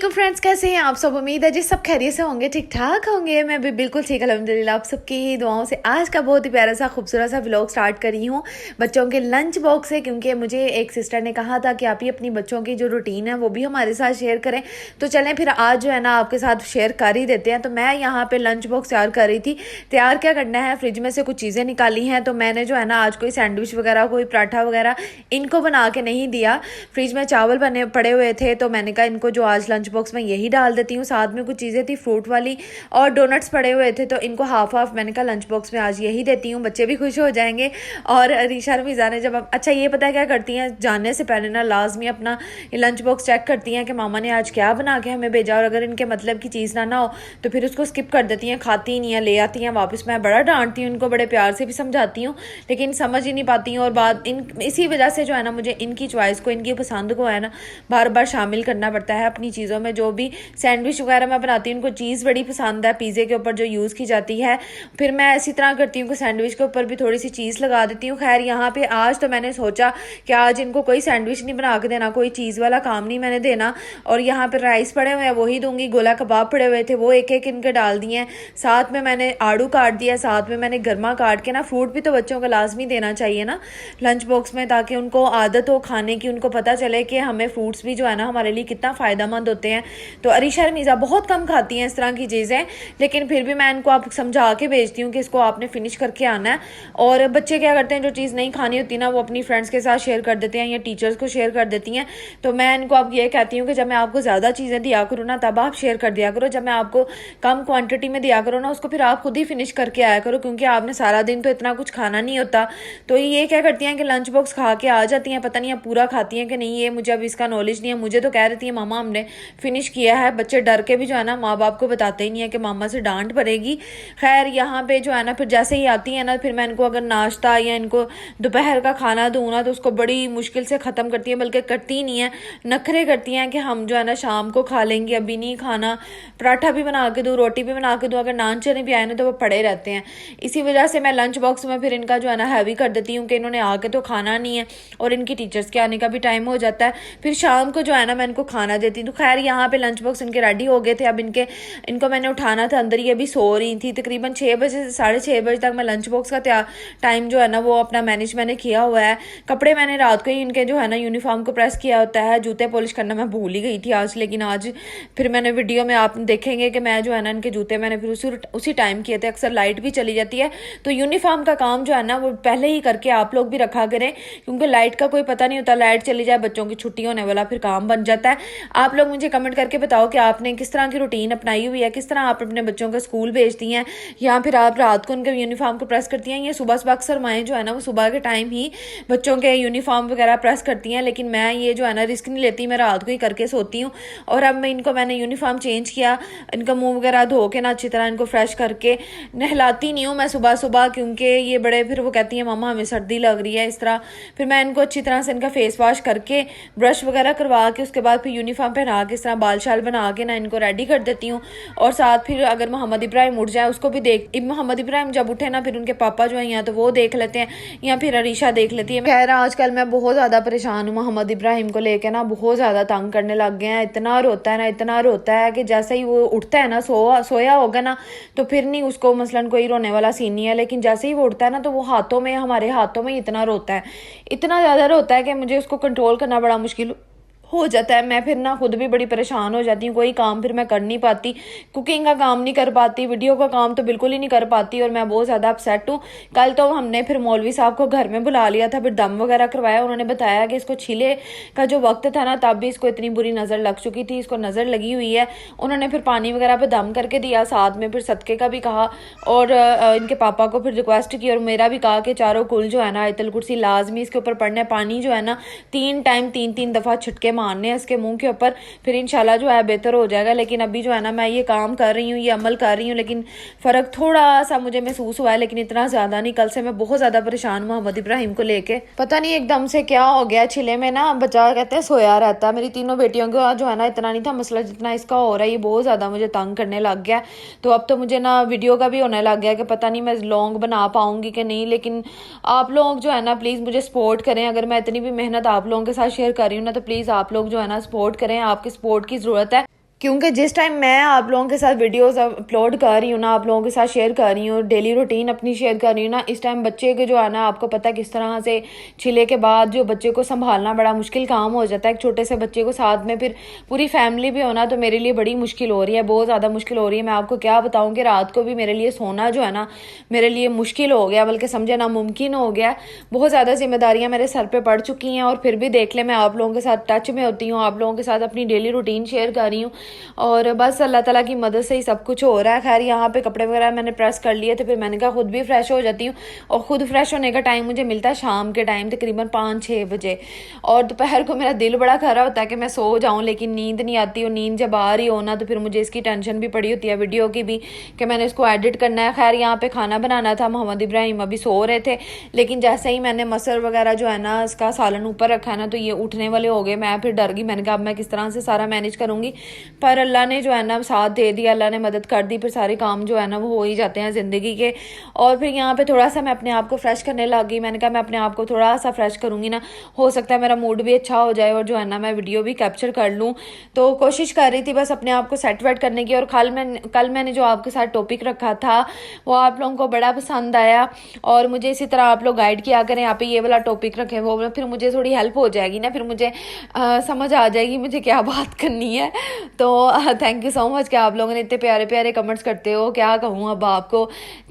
वालेकुम फ्रेंड्स, कैसे हैं आप सब। उम्मीद है जी सब खैरियत से होंगे, ठीक ठाक होंगे। मैं भी बिल्कुल ठीक अल्हम्दुलिल्लाह। आप सबकी ही दुआओं से आज का बहुत ही प्यारा सा खूबसूरत सा व्लॉग स्टार्ट करी हूँ बच्चों के लंच बॉक्स से, क्योंकि मुझे एक सिस्टर ने कहा था कि आप ही अपनी बच्चों की जो रूटीन है वो भी हमारे साथ शेयर करें। तो चलें फिर आज जो है ना आपके साथ शेयर कर ही देते हैं। तो मैं यहाँ पर लंच बॉक्स तैयार कर रही थी। तैयार क्या करना है, फ्रिज में से कुछ चीज़ें निकाली हैं। तो मैंने जो है ना आज कोई सैंडविच वगैरह कोई पराठा वगैरह इनको बना के नहीं दिया। फ्रिज में चावल बने पड़े हुए थे तो मैंने कहा इनको जो आज लंच बॉक्स में यही डाल देती हूँ। साथ में कुछ चीज़ें थी फ्रूट वाली और डोनट्स पड़े हुए थे तो इनको हाफ हाफ मैंने कहा लंच बॉक्स में आज यही देती हूँ, बच्चे भी खुश हो जाएंगे। और रीशा रमीज़ा ने जब अच्छा ये पता है क्या करती हैं, जानने से पहले ना लाजमी अपना लंच बॉक्स चेक करती हैं कि मामा ने आज क्या बना के हमें भेजा, और अगर इनके मतलब की चीज़ ना हो तो फिर उसको स्किप कर देती हैं, खाती नहीं है, ले आती हैं वापस। मैं बड़ा डांटती हूँ उनको, बड़े प्यार से भी समझाती हूँ लेकिन समझ ही नहीं पाती हूँ। और बात इसी वजह से जो है ना मुझे इनकी चॉइस को, इनकी पसंद को है ना बार बार शामिल करना पड़ता है अपनी चीज़ों में। जो भी सैंडविच वगैरह मैं बनाती हूँ उनको चीज़ बड़ी पसंद है, पिज़्ज़े के ऊपर जो यूज़ की जाती है। फिर मैं इसी तरह करती हूँ कि सैंडविच के ऊपर भी थोड़ी सी चीज़ लगा देती हूँ। खैर यहाँ पे आज तो मैंने सोचा कि आज इनको कोई सैंडविच नहीं बना के देना, कोई चीज़ वाला काम नहीं मैंने देना। और यहाँ पर राइस पड़े हुए हैं वही दूंगी, गोला कबाब पड़े हुए थे वो एक एक इनके डाल दिए हैं। साथ में मैंने आड़ू काट दिया, साथ में मैंने गर्मा काट के ना, फ्रूट भी तो बच्चों को लाजमी देना चाहिए ना लंच बॉक्स में, ताकि उनको आदत हो खाने की, उनको पता चले कि हमें फ्रूट्स भी जो है ना हमारे लिए कितना फ़ायदेमंद होते हैं। तो अरीशा रमीज़ा बहुत कम खाती हैं इस तरह की चीज़ें, लेकिन फिर भी मैं इनको आप समझा के भेजती हूँ कि इसको आपने फिनिश करके आना है। और बच्चे क्या करते हैं, जो चीज़ नहीं खानी होती ना वो अपनी फ्रेंड्स के साथ शेयर कर देते हैं या टीचर्स को शेयर कर देती हैं। तो मैं इनको अब ये कहती हूँ कि जब मैं आपको ज़्यादा चीज़ें दिया करूँ ना तब आप शेयर कर दिया करो, जब मैं आपको कम क्वान्टिटी में दिया करो ना उसको फिर आप खुद ही फिनिश करके आया करो, क्योंकि आपने सारा दिन तो इतना कुछ खाना नहीं होता। तो ये क्या करती हैं कि लंच बॉक्स खा के आ जाती हैं, पता नहीं अब पूरा खाती हैं कि नहीं, ये मुझे अब इसका नॉलेज नहीं है। मुझे तो कह रही थी मामा हमने फिनिश किया है, बच्चे डर के भी जो है ना माँ बाप को बताते ही नहीं है कि मामा से डांट पड़ेगी। खैर यहाँ पे जो है ना फिर जैसे ही आती है ना फिर मैं इनको अगर नाश्ता या इनको दोपहर का खाना दूँ ना तो उसको बड़ी मुश्किल से ख़त्म करती है, बल्कि करती नहीं है, नखरे करती हैं कि हम जो है ना शाम को खा लेंगे, अभी नहीं खाना। पराठा भी बना के दूँ, रोटी भी बना के दूँ, अगर नान चने भी आए ना तो वो पड़े रहते हैं। इसी वजह से मैं लंच बॉक्स में फिर इनका जो है ना हैवी कर देती हूँ कि इन्होंने आके तो खाना नहीं है और इनकी टीचर्स के आने का भी टाइम हो जाता है। फिर शाम को जो है ना मैं इनको खाना देती हूँ। तो खैर यहाँ पे लंच बॉक्स इनके रेडी हो गए थे। अब इनको मैंने उठाना था, अंदर ही अभी सो रही थी। तकरीबन 6 बजे से 6:30 बजे तक मैं लंच बॉक्स का टाइम जो है ना वो अपना मैनेज मैंने किया हुआ है। कपड़े मैंने रात को ही इनके जो है ना यूनिफॉर्म को प्रेस किया होता है। जूते पॉलिश करना मैं भूल ही गई थी आज, लेकिन आज फिर मैंने वीडियो में आप देखेंगे कि मैं जो है ना इनके जूते मैंने फिर उसी टाइम किए थे। अक्सर लाइट भी चली जाती है तो यूनिफॉर्म का काम जो है ना वो पहले ही करके आप लोग भी रखा करें, क्योंकि लाइट का कोई पता नहीं होता, लाइट चली जाए बच्चों की छुट्टी होने वाला फिर काम बन जाता है। आप लोग मुझे कमेंट करके बताओ कि आपने किस तरह की रूटीन अपनाई हुई है, किस तरह आप अपने बच्चों को स्कूल भेजती हैं, या फिर आप रात को उनके यूनिफॉर्म को प्रेस करती हैं, या सुबह सुबह अक्सर माएँ जो है ना वो सुबह के टाइम ही बच्चों के यूनिफॉर्म वगैरह प्रेस करती हैं। लेकिन मैं ये जो है ना रिस्क नहीं लेती, मैं रात को ही करके सोती हूँ। और अब मैंने यूनिफॉर्म चेंज किया, इनका मुँह वगैरह धो के ना अच्छी तरह इनको फ्रेश करके नहलाती नहीं हूँ मैं सुबह सुबह, क्योंकि ये बड़े फिर वो कहती है मामा हमें सर्दी लग रही है इस तरह। फिर मैं इनको अच्छी तरह से इनका फेस वॉश करके ब्रश वगैरह करवा के उसके बाद फिर यूनिफॉर्म पहना के इस तरह बाल शाल बना के ना इनको रेडी कर देती हूँ। और साथ फिर अगर मोहम्मद इब्राहिम उठ जाए उसको भी मोहम्मद इब्राहिम जब उठे ना फिर उनके पापा जो है या तो वो देख लेते हैं या फिर अरीशा देख लेती है। खैर आजकल मैं बहुत ज़्यादा परेशान हूँ मोहम्मद इब्राहिम को लेकर ना, बहुत ज़्यादा तंग करने लग गए हैं। इतना रोता है ना, इतना रोता है कि जैसे ही वो उठता है ना सोया होगा ना तो फिर नहीं उसको मसलन कोई रोने वाला सीन नहीं है, लेकिन जैसे ही वो उठता है ना तो वो हमारे हाथों में इतना रोता है, इतना ज़्यादा रोता है कि मुझे उसको कंट्रोल करना बड़ा मुश्किल हो जाता है। मैं फिर ना खुद भी बड़ी परेशान हो जाती हूँ, कोई काम फिर मैं कर नहीं पाती, कुकिंग का काम नहीं कर पाती, वीडियो का काम तो बिल्कुल ही नहीं कर पाती, और मैं बहुत ज़्यादा अपसेट हूँ। कल तो हमने फिर मौलवी साहब को घर में बुला लिया था, फिर दम वगैरह करवाया। उन्होंने बताया कि इसको छीले का जो वक्त था ना तब भी इसको इतनी बुरी नज़र लग चुकी थी, इसको नज़र लगी हुई है। उन्होंने फिर पानी वगैरह पर दम करके दिया, साथ में फिर सदक़े का भी कहा और इनके पापा को फिर रिक्वेस्ट की और मेरा भी कहा कि चारों कुल जो है ना आयतुल कुर्सी लाजमी इसके ऊपर पढ़ना। पानी जो है ना 3 टाइम 3 दफ़ा छिटके मारने हैं इसके मुंह के ऊपर, फिर इंशाल्लाह जो है बेहतर हो जाएगा। लेकिन अभी जो है ना मैं ये काम कर रही हूँ, ये अमल कर रही हूँ, लेकिन फ़र्क थोड़ा सा मुझे महसूस हुआ है, लेकिन इतना ज़्यादा नहीं। कल से मैं बहुत ज़्यादा परेशान हूँ मोहम्मद इब्राहिम को लेके, पता नहीं एकदम से क्या हो गया। छिले में ना बच्चा कहते हैं सोया रहता है। मेरी तीनों बेटियों को जो है ना इतना नहीं था मसला जितना इसका हो रहा है, ये बहुत ज़्यादा मुझे तंग करने लग गया। तो अब तो मुझे ना वीडियो का भी होने लग गया कि पता नहीं मैं लॉन्ग बना पाऊँगी कि नहीं। लेकिन आप लोग जो है ना प्लीज़ मुझे सपोर्ट करें, अगर मैं इतनी भी मेहनत आप लोगों के साथ शेयर कर रही हूँ ना तो प्लीज़ आप लोग जो है ना सपोर्ट करें, आपकी सपोर्ट की ज़रूरत है। क्योंकि जिस टाइम मैं आप लोगों के साथ वीडियोस अपलोड कर रही हूँ ना, आप लोगों के साथ शेयर कर रही हूँ, डेली रूटीन अपनी शेयर कर रही हूँ ना, इस टाइम बच्चे के जो है ना, आपको पता है किस तरह से छिले के बाद जो बच्चे को संभालना बड़ा मुश्किल काम हो जाता है। एक छोटे से बच्चे को साथ में फिर पूरी फैमिली भी होना, तो मेरे लिए बड़ी मुश्किल हो रही है, बहुत ज़्यादा मुश्किल हो रही है। मैं आपको क्या बताऊँ कि रात को भी मेरे लिए सोना जो है ना, मेरे लिए मुश्किल हो गया, बल्कि समझे नामुमकिन हो गया। बहुत ज़्यादा जिम्मेदारियाँ मेरे सर पर पड़ चुकी हैं, और फिर भी देख ले मैं आप लोगों के साथ टच में होती हूँ, आप लोगों के साथ अपनी डेली रूटीन शेयर कर रही हूँ, और बस अल्लाह ताला की मदद से ही सब कुछ हो रहा है। खैर यहाँ पे कपड़े वगैरह मैंने प्रेस कर लिए थे, फिर मैंने कहा खुद भी फ्रेश हो जाती हूँ, और ख़ुद फ्रेश होने का टाइम मुझे मिलता है शाम के टाइम तकरीबन 5-6 बजे, और दोपहर को मेरा दिल बड़ा खरा होता है कि मैं सो जाऊँ, लेकिन नींद नहीं आती, और नींद जब आ रही हो ना तो फिर मुझे इसकी टेंशन भी पड़ी होती है वीडियो की भी, कि मैंने इसको एडिट करना है। खैर यहाँ पे खाना बनाना था, मोहम्मद इब्राहिम अभी सो रहे थे, लेकिन जैसे ही मैंने मसर वगैरह जो है ना, इसका सालन ऊपर रखा है ना, तो ये उठने वाले हो गए। मैं फिर डर गई, मैंने कहा अब मैं किस तरह से सारा मैनेज करूँगी, पर अल्लाह ने जो है ना साथ दे दिया, अल्लाह ने मदद कर दी, फिर सारे काम जो है ना वो हो ही जाते हैं ज़िंदगी के। और फिर यहाँ पे थोड़ा सा मैं अपने आप को फ्रेश करने लग गई, मैंने कहा मैं अपने आप को थोड़ा सा फ्रेश करूँगी ना, हो सकता है मेरा मूड भी अच्छा हो जाए, और जो है ना मैं वीडियो भी कैप्चर कर लूँ। तो कोशिश कर रही थी बस अपने आप को सेट वेट करने की। और कल मैंने जो आपके साथ टॉपिक रखा था वो आप लोगों को बड़ा पसंद आया, और मुझे इसी तरह आप लोग गाइड किया करें, यहाँ पे ये वाला टॉपिक रखें, वो फिर मुझे थोड़ी हेल्प हो जाएगी ना, फिर मुझे समझ आ जाएगी मुझे क्या बात करनी है। तो थैंक यू सो मच कि आप लोगों ने इतने प्यारे प्यारे कमेंट्स करते हो, क्या कहूँ अब आपको,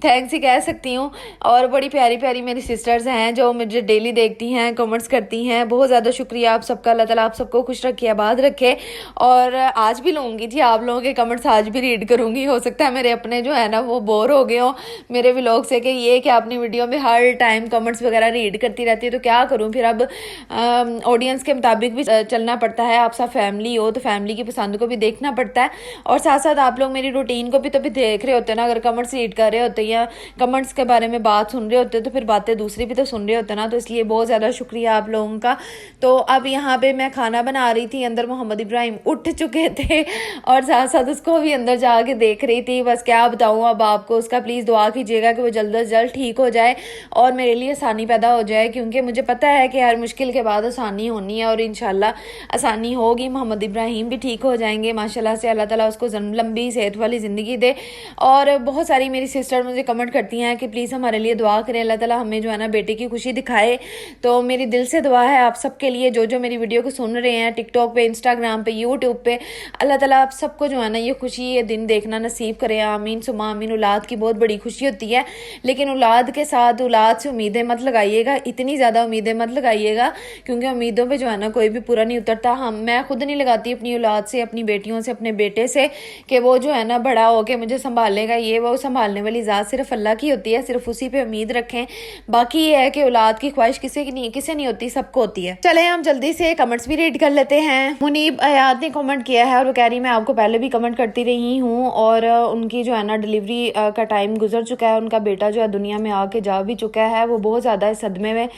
थैंक्स ही कह सकती हूँ। और बड़ी प्यारी प्यारी मेरी सिस्टर्स हैं जो मुझे डेली देखती हैं, कमेंट्स करती हैं, बहुत ज़्यादा शुक्रिया आप सबका, अल्लाह ताला आप सबको खुश रखे, आबाद रखे। और आज भी लूँगी थी आप लोगों के कमेंट्स, आज भी रीड करूँगी। हो सकता है मेरे अपने जो है ना वो बोर हो गए हो मेरे व्लॉग से, कि ये कि अपनी वीडियो में हर टाइम कमेंट्स वगैरह रीड करती रहती है, तो क्या करूँ फिर, अब ऑडियंस के मुताबिक भी चलना पड़ता है। आप सब फैमिली हो तो फैमिली की पसंद को भी देखना पड़ता है, और साथ साथ आप लोग मेरी रूटीन को भी तो भी देख रहे होते हैं ना। अगर कमेंट्स रीड कर रहे होते या कमेंट्स के बारे में बात सुन रहे होते तो फिर बातें दूसरी भी तो सुन रहे होते ना, तो इसलिए बहुत ज़्यादा शुक्रिया आप लोगों का। तो अब यहाँ पे मैं खाना बना रही थी, अंदर मोहम्मद इब्राहिम उठ चुके थे, और साथ साथ उसको भी अंदर जाके देख रही थी। बस क्या बताऊँ अब आपको, उसका प्लीज़ दुआ कीजिएगा कि वो जल्द से जल्द ठीक हो जाए और मेरे लिए आसानी पैदा हो जाए, क्योंकि मुझे पता है कि हर मुश्किल के बाद आसानी होनी है, और इंशाल्लाह आसानी होगी। मोहम्मद इब्राहिम भी ठीक हो जाएंगे माशाल्लाह से, अल्लाह ताला उसको लंबी सेहत वाली ज़िंदगी दे। और बहुत सारी मेरी सिस्टर मुझे कमेंट करती हैं कि प्लीज़ हमारे लिए दुआ करें, अल्लाह ताला हमें जो है ना बेटे की खुशी दिखाए। तो मेरी दिल से दुआ है आप सबके लिए, जो मेरी वीडियो को सुन रहे हैं टिकटॉक पे, इंस्टाग्राम पे, यूट्यूब पे, अल्लाह ताला आप सबको जो है ना ये खुशी, ये दिन देखना नसीब करें, आमीन सुमा आमीन। औलाद की बहुत बड़ी खुशी होती है, लेकिन औलाद के साथ औलाद से उम्मीदें मत लगाइएगा, इतनी ज़्यादा उम्मीदें मत लगाइएगा, क्योंकि उम्मीदों पे जो है ना कोई भी पूरा नहीं उतरता। मैं खुद नहीं लगाती अपनी औलाद से, अपनी बेटियों से, अपने बेटे से, कि वो जो है ना बड़ा होके मुझे संभालेगा, ये वो संभालने वाली ज़ात सिर्फ अल्लाह की होती है, सिर्फ उसी पे उम्मीद रखें। बाकी ये है कि औलाद की ख्वाहिश किसी नहीं होती, सबको होती है। चले हम जल्दी से कमेंट्स भी रीड कर लेते हैं। मुनीब हयात ने कमेंट किया है, और वो कह रही मैं आपको पहले भी कमेंट करती रही हूँ, और उनकी जो है ना डिलीवरी का टाइम गुजर चुका है, उनका बेटा जो है दुनिया में आके जा भी चुका है, वो बहुत ज़्यादा सदमे में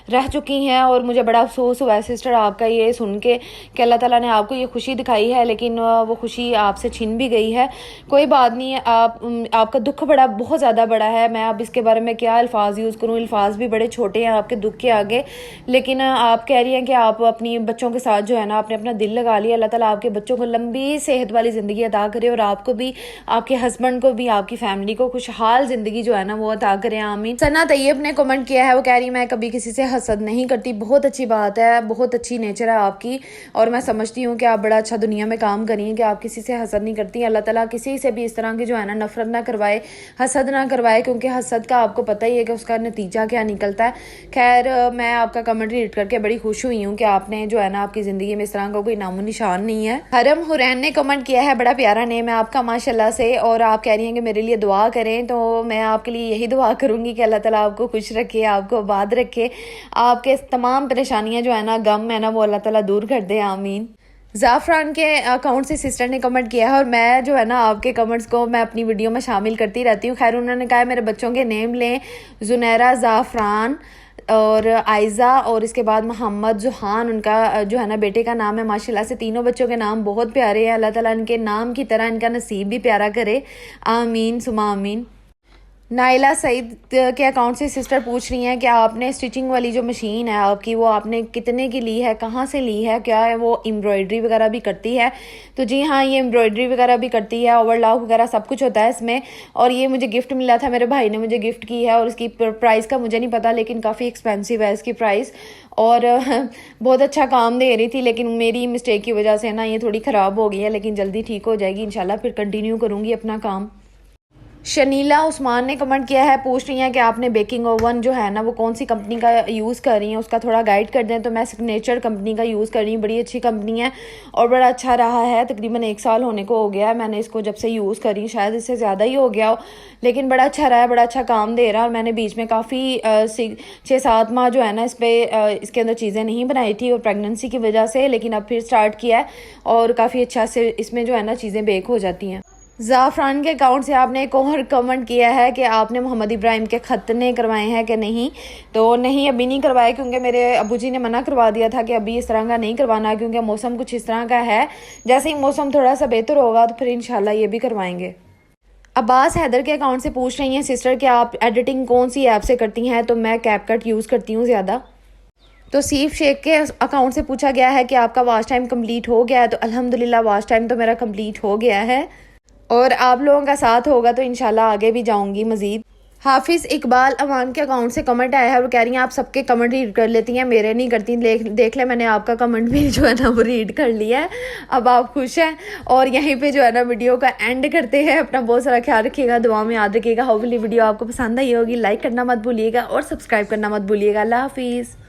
रह चुकी हैं, और मुझे बड़ा अफसोस हुआ है सिस्टर आपका ये सुन के कि अल्लाह ताला ने आपको ये खुशी दिखाई है, लेकिन वो खुशी आपसे छिन भी गई है। कोई बात नहीं, आपका दुख बहुत ज़्यादा बड़ा है। मैं अब इसके बारे में क्या अल्फाज यूज़ करूँ, अल्फाज भी बड़े छोटे हैं आपके दुख के आगे। लेकिन आप कह रही हैं कि आप अपनी बच्चों के साथ जो है ना आपने अपना दिल लगा लिया, अल्लाह ताला आपके बच्चों को लंबी सेहत वाली ज़िंदगी अता करे, और आपको भी, आपके हस्बैंड को भी, आपकी फैमिली को खुशहाल ज़िंदगी जो है ना वो अता करें, आमीन। सना तैयब ने कमेंट किया है, वो कह रही मैं कभी किसी से हसद नहीं करती। बहुत अच्छी बात है, बहुत अच्छी नेचर है आपकी, और मैं समझती हूँ कि आप बड़ा अच्छा दुनिया में काम करिए कि आप किसी से हसद नहीं करती। अल्लाह ताला किसी से भी इस तरह की जो है ना नफरत ना करवाए, हसद ना करवाए, क्योंकि हसद का आपको पता ही है कि उसका नतीजा क्या निकलता है। खैर मैं आपका कमेंट रीड करके बड़ी खुश हुई हूँ कि आपने जो है ना आपकी ज़िंदगी में इस तरह का कोई नामो निशान नहीं है। हरम हुरैन ने कमेंट किया है, बड़ा प्यारा नेम है आपका माशाल्लाह से, और आप कह रही हैं कि मेरे लिए दुआ करें, तो मैं आपके लिए यही दुआ करूँगी कि अल्लाह ताला आपको खुश रखे, आपको आबाद रखे, आपके तमाम परेशानियाँ जो है ना, गम है ना, वो अल्लाह ताला दूर कर दे, आमीन। ज़ाफ़रान के अकाउंट से सिस्टर ने कमेंट किया है, और मैं जो है ना आपके कमेंट्स को मैं अपनी वीडियो में शामिल करती रहती हूँ। खैर उन्होंने कहा मेरे बच्चों के नेम लें, जुनैरा, ज़ाफ़रान और आयज़ा, और इसके बाद मोहम्मद जुहान उनका जो है ना बेटे का नाम है। माशाल्लाह से तीनों बच्चों के नाम बहुत प्यारे हैं, अल्लाह ताला इनके नाम की तरह इनका नसीब भी प्यारा करे, आमीन सुमा आमीन। नाइला सईद के अकाउंट से सिस्टर पूछ रही हैं कि आपने स्टिचिंग वाली जो मशीन है आपकी, वो आपने कितने की ली है, कहाँ से ली है, क्या है वो एम्ब्रॉयडरी वगैरह भी करती है? तो जी हाँ, ये एम्ब्रॉयडरी वगैरह भी करती है, ओवरलॉक वगैरह सब कुछ होता है इसमें। और ये मुझे गिफ्ट मिला था, मेरे भाई ने मुझे गिफ्ट की है, और इसकी प्राइस का मुझे नहीं पता, लेकिन काफ़ी एक्सपेंसिव है इसकी प्राइस। और बहुत अच्छा काम दे रही थी, लेकिन मेरी मिस्टेक की वजह से ना ये थोड़ी ख़राब हो गई है, लेकिन जल्दी ठीक हो जाएगी इंशाल्लाह। फिर कंटिन्यू करूँगी अपना काम। शनीला उस्मान ने कमेंट किया है, पूछ रही हैं कि आपने बेकिंग ओवन जो है ना वो कौन सी कंपनी का यूज़ कर रही हैं, उसका थोड़ा गाइड कर दें। तो मैं सिग्नेचर कंपनी का यूज़ कर रही हूँ, बड़ी अच्छी कंपनी है और बड़ा अच्छा रहा है। तकरीबन 1 साल होने को हो गया है मैंने इसको जब से यूज़ कर रही हूँ, शायद इससे ज़्यादा ही हो गया हो, लेकिन बड़ा अच्छा रहा है, बड़ा अच्छा काम दे रहा है। और मैंने बीच में काफ़ी 6-7 माह जो है ना इसके अंदर चीज़ें नहीं बनाई थी और प्रेगनेंसी की वजह से, लेकिन अब फिर स्टार्ट किया है और काफ़ी अच्छा से इसमें जो है ना चीज़ें बेक हो जाती हैं। ज़ाफ़रान के अकाउंट से आपने एक और कमेंट किया है कि आपने मोहम्मद इब्राहिम के खतने करवाए हैं कि नहीं। तो नहीं, अभी नहीं करवाए, क्योंकि मेरे अबू जी ने मना करवा दिया था कि अभी इस तरह का नहीं करवाना, क्योंकि मौसम कुछ इस तरह का है। जैसे ही मौसम थोड़ा सा बेहतर होगा तो फिर इंशाल्लाह ये भी करवाएंगे। अब्बास हैदर के अकाउंट से पूछ रही हैं सिस्टर कि आप एडिटिंग कौन सी ऐप से करती हैं? तो मैं कैपकट यूज़ करती हूँ ज़्यादा। तो सीफ शेख के अकाउंट से पूछा गया है कि आपका वॉच टाइम कंप्लीट हो गया है? तो अल्हम्दुलिल्लाह वॉच टाइम तो मेरा कंप्लीट हो गया है, और आप लोगों का साथ होगा तो इंशाल्लाह आगे भी जाऊंगी मज़ीद। हाफिज़ इकबाल अवान के अकाउंट से कमेंट आया है, वो कह रही हैं आप सबके कमेंट रीड कर लेती हैं, मेरे नहीं करती। देख ले, मैंने आपका कमेंट भी जो है ना वो रीड कर लिया है। अब आप खुश हैं, और यहीं पे जो है ना वीडियो का एंड करते हैं। अपना बहुत सारा ख्याल रखिएगा, दुआ में याद रखिएगा। होपफुली वीडियो आपको पसंद आई होगी। लाइक करना मत भूलिएगा और सब्सक्राइब करना मत भूलिएगा। अल्लाह हाफिज़।